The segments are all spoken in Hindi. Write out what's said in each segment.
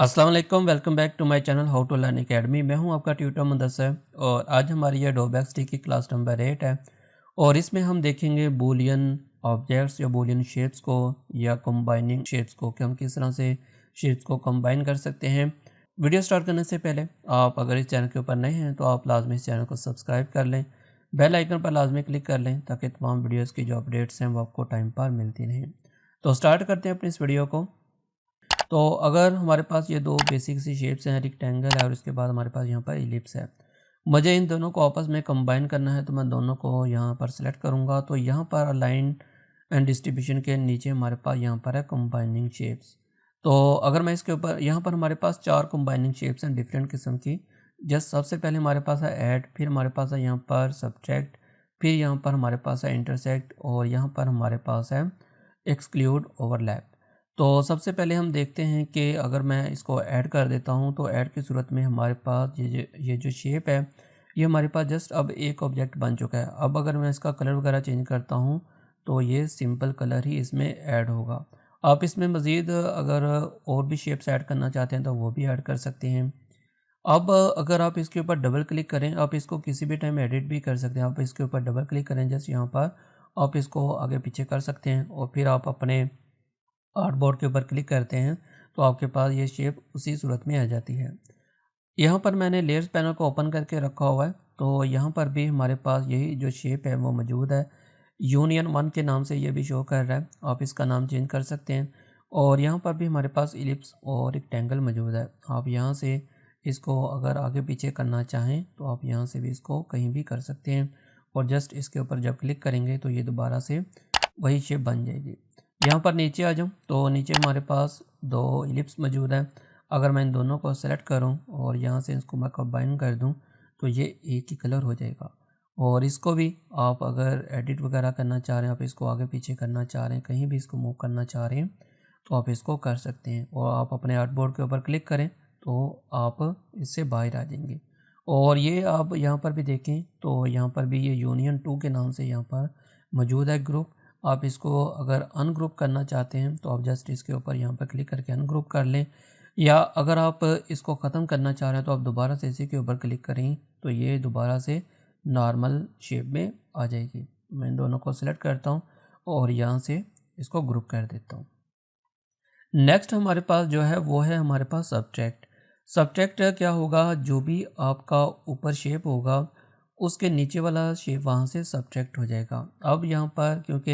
अस्सलाम वालेकुम, welcome back to my channel how to learn academy. मैं हूं आपका ट्यूटर मुदस्सर और आज हमारी ये डोबैक्सटी की क्लास नंबर 8 है और इसमें हम देखेंगे बूलियन ऑब्जेक्ट्स या बूलियन शेप्स को या कंबाइनिंग शेप्स को कि हम किस तरह से शेप्स को कंबाइन कर सकते हैं। वीडियो स्टार्ट करने से पहले आप अगर इस चैनल के ऊपर नए हैं तो आप लाजमी इस चैनल को सब्सक्राइब कर लें, बेल आइकन पर लाजमी क्लिक कर लें ताकि तमाम वीडियोज़ की जो अपडेट्स हैं वो आपको टाइम पर मिलती रहें। तो स्टार्ट करते हैं अपनी इस वीडियो को। तो अगर हमारे पास ये दो बेसिक सी शेप्स हैं, रेक्टेंगल है और उसके बाद हमारे पास यहाँ पर इलिप्स है, मुझे इन दोनों को आपस में कंबाइन करना है तो मैं दोनों को यहाँ पर सेलेक्ट करूँगा। तो यहाँ पर अलाइन एंड डिस्ट्रीब्यूशन के नीचे हमारे पास यहाँ पर है कंबाइनिंग शेप्स। तो अगर मैं इसके ऊपर यहाँ पर हमारे पास 4 कंबाइनिंग शेप्स हैं डिफरेंट किस्म की। जस्ट सबसे पहले हमारे पास है ऐड, फिर हमारे पास है यहाँ पर सब्ट्रैक्ट, फिर यहाँ पर हमारे पास है इंटरसेक्ट और यहाँ पर हमारे पास है एक्सक्लूड ओवरलैप। तो सबसे पहले हम देखते हैं कि अगर मैं इसको ऐड कर देता हूं तो ऐड की सूरत में हमारे पास ये जो शेप है ये हमारे पास जस्ट अब एक ऑब्जेक्ट बन चुका है। अब अगर मैं इसका कलर वगैरह चेंज करता हूं तो ये सिंपल कलर ही इसमें ऐड होगा। आप इसमें मज़ीद अगर और भी शेप्स ऐड करना चाहते हैं तो वो भी ऐड कर सकते हैं। अब अगर आप इसके ऊपर डबल क्लिक करें, आप इसको किसी भी टाइम एडिट भी कर सकते हैं। आप इसके ऊपर डबल क्लिक करें जस्ट यहाँ पर, आप इसको आगे पीछे कर सकते हैं और फिर आप अपने आर्टबोर्ड के ऊपर क्लिक करते हैं तो आपके पास ये शेप उसी सूरत में आ जाती है। यहाँ पर मैंने लेयर्स पैनल को ओपन करके रखा हुआ है तो यहाँ पर भी हमारे पास यही जो शेप है वो मौजूद है। यूनियन 1 के नाम से ये भी शो कर रहा है, आप इसका नाम चेंज कर सकते हैं। और यहाँ पर भी हमारे पास इलिप्स और रेक्टेंगल मौजूद है। आप यहाँ से इसको अगर आगे पीछे करना चाहें तो आप यहाँ से भी इसको कहीं भी कर सकते हैं और जस्ट इसके ऊपर जब क्लिक करेंगे तो ये दोबारा से वही शेप बन जाएगी। यहाँ पर नीचे आ जाऊँ तो नीचे हमारे पास दो इलिप्स मौजूद हैं। अगर मैं इन दोनों को सेलेक्ट करूँ और यहाँ से इसको मैं कंबाइन कर दूँ तो ये एक ही कलर हो जाएगा। और इसको भी आप अगर एडिट वगैरह करना चाह रहे हैं, आप इसको आगे पीछे करना चाह रहे हैं, कहीं भी इसको मूव करना चाह रहे हैं तो आप इसको कर सकते हैं। और आप अपने आर्टबोर्ड के ऊपर क्लिक करें तो आप इससे बाहर आ जाएंगे। और ये आप यहाँ पर भी देखें तो यहाँ पर भी ये यूनियन 2 के नाम से यहाँ पर मौजूद है ग्रुप। आप इसको अगर अनग्रुप करना चाहते हैं तो आप जस्ट इसके ऊपर यहाँ पर क्लिक करके अनग्रुप कर लें, या अगर आप इसको ख़त्म करना चाह रहे हैं तो आप दोबारा से इसी के ऊपर क्लिक करें तो ये दोबारा से नॉर्मल शेप में आ जाएगी। मैं इन दोनों को सिलेक्ट करता हूँ और यहाँ से इसको ग्रुप कर देता हूँ। नेक्स्ट हमारे पास जो है वो है हमारे पास सब्ट्रैक्ट। सब्ट्रैक्ट क्या होगा, जो भी आपका ऊपर शेप होगा उसके नीचे वाला शेप वहाँ से सब्ट्रैक्ट हो जाएगा। अब यहाँ पर क्योंकि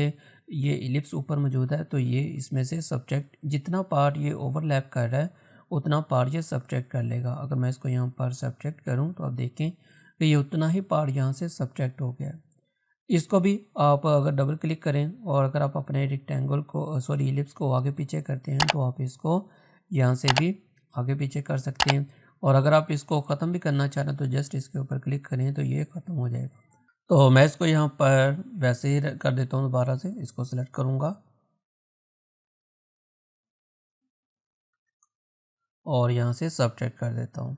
ये इलिप्स ऊपर मौजूद है तो ये इसमें से सब्ट्रैक्ट जितना पार्ट ये ओवरलैप कर रहा है उतना पार्ट ये सब्ट्रैक्ट कर लेगा। अगर मैं इसको यहाँ पर सब्ट्रैक्ट करूँ तो आप देखें कि ये उतना ही पार्ट यहाँ से सब्ट्रैक्ट हो गया है। इसको भी आप अगर डबल क्लिक करें और अगर आप अपने रेक्टेंगल को सॉरी इलिप्स को आगे पीछे करते हैं तो आप इसको यहाँ से भी आगे पीछे कर सकते हैं। और अगर आप इसको ख़त्म भी करना चाह रहे हैं तो जस्ट इसके ऊपर क्लिक करें तो ये ख़त्म हो जाएगा। तो मैं इसको यहाँ पर वैसे ही कर देता हूँ, दोबारा से इसको सेलेक्ट करूँगा और यहाँ से सब्ट्रैक्ट कर देता हूँ।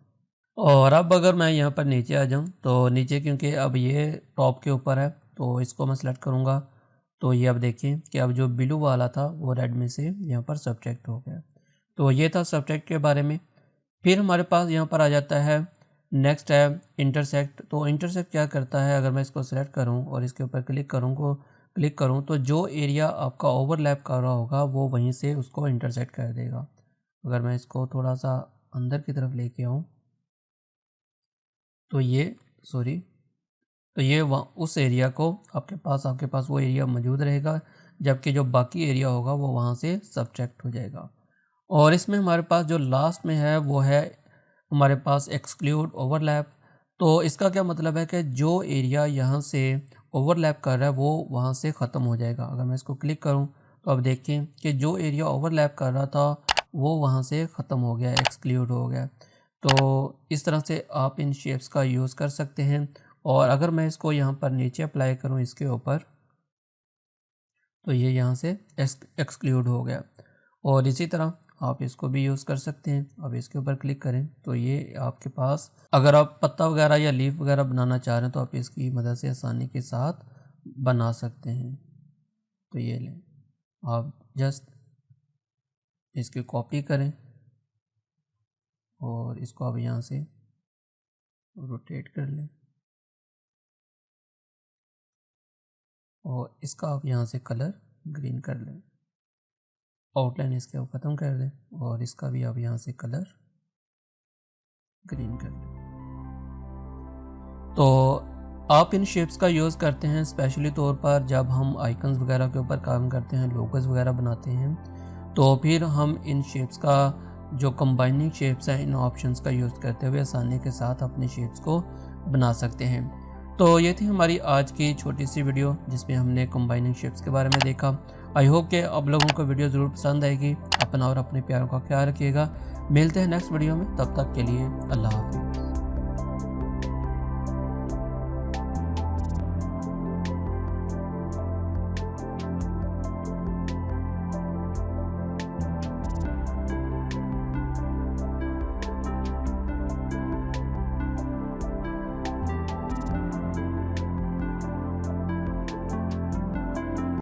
और अब अगर मैं यहाँ पर नीचे आ जाऊँ तो नीचे क्योंकि अब ये टॉप के ऊपर है तो इसको मैं सेलेक्ट करूँगा तो ये अब देखिए कि अब जो ब्लू वाला था वो रेड में से यहाँ पर सब्ट्रैक्ट हो गया। तो ये था सब्ट्रैक्ट के बारे में। फिर हमारे पास यहाँ पर आ जाता है नेक्स्ट है इंटरसेक्ट। तो इंटरसेक्ट क्या करता है, अगर मैं इसको सेलेक्ट करूँ और इसके ऊपर क्लिक करूँ तो जो एरिया आपका ओवरलैप कर रहा होगा वो वहीं से उसको इंटरसेक्ट कर देगा। अगर मैं इसको थोड़ा सा अंदर की तरफ लेके आऊँ तो ये सॉरी तो ये वहाँ उस एरिया को आपके पास वो एरिया मौजूद रहेगा, जबकि जो बाकी एरिया होगा वो वहाँ से सब्ट्रैक्ट हो जाएगा। और इसमें हमारे पास जो लास्ट में है वो है हमारे पास एक्सक्लूड ओवरलैप। तो इसका क्या मतलब है कि जो एरिया यहाँ से ओवरलैप कर रहा है वो वहाँ से ख़त्म हो जाएगा। अगर मैं इसको क्लिक करूँ तो अब देखें कि जो एरिया ओवरलैप कर रहा था वो वहाँ से ख़त्म हो गया, एक्सक्लूड हो गया। तो इस तरह से आप इन शेप्स का यूज़ कर सकते हैं। और अगर मैं इसको यहाँ पर नीचे अप्लाई करूँ इसके ऊपर तो ये यहाँ से एक्सक्लूड हो गया। और इसी तरह आप इसको भी यूज़ कर सकते हैं। अब इसके ऊपर क्लिक करें तो ये आपके पास अगर आप पत्ता वगैरह या लीफ वगैरह बनाना चाह रहे हैं तो आप इसकी मदद से आसानी के साथ बना सकते हैं। तो ये लें, आप जस्ट इसकी कॉपी करें और इसको आप यहाँ से रोटेट कर लें और इसका आप यहाँ से कलर ग्रीन कर लें, आउटलाइन इसके आप ख़त्म कर दें और इसका भी आप यहाँ से कलर ग्रीन कर लें। तो आप इन शेप्स का यूज़ करते हैं स्पेशली तौर पर जब हम आइकन्स वगैरह के ऊपर काम करते हैं, लोगोस वगैरह बनाते हैं, तो फिर हम इन शेप्स का जो कंबाइनिंग शेप्स हैं इन ऑप्शंस का यूज़ करते हुए आसानी के साथ अपने शेप्स को बना सकते हैं। तो ये थी हमारी आज की छोटी सी वीडियो जिसमें हमने कंबाइनिंग शेप्स के बारे में देखा। आई होप कि आप लोगों को वीडियो ज़रूर पसंद आएगी। अपना और अपने प्यारों का ख्याल रखिएगा। मिलते हैं नेक्स्ट वीडियो में, तब तक के लिए अल्लाह हाफ़िज़।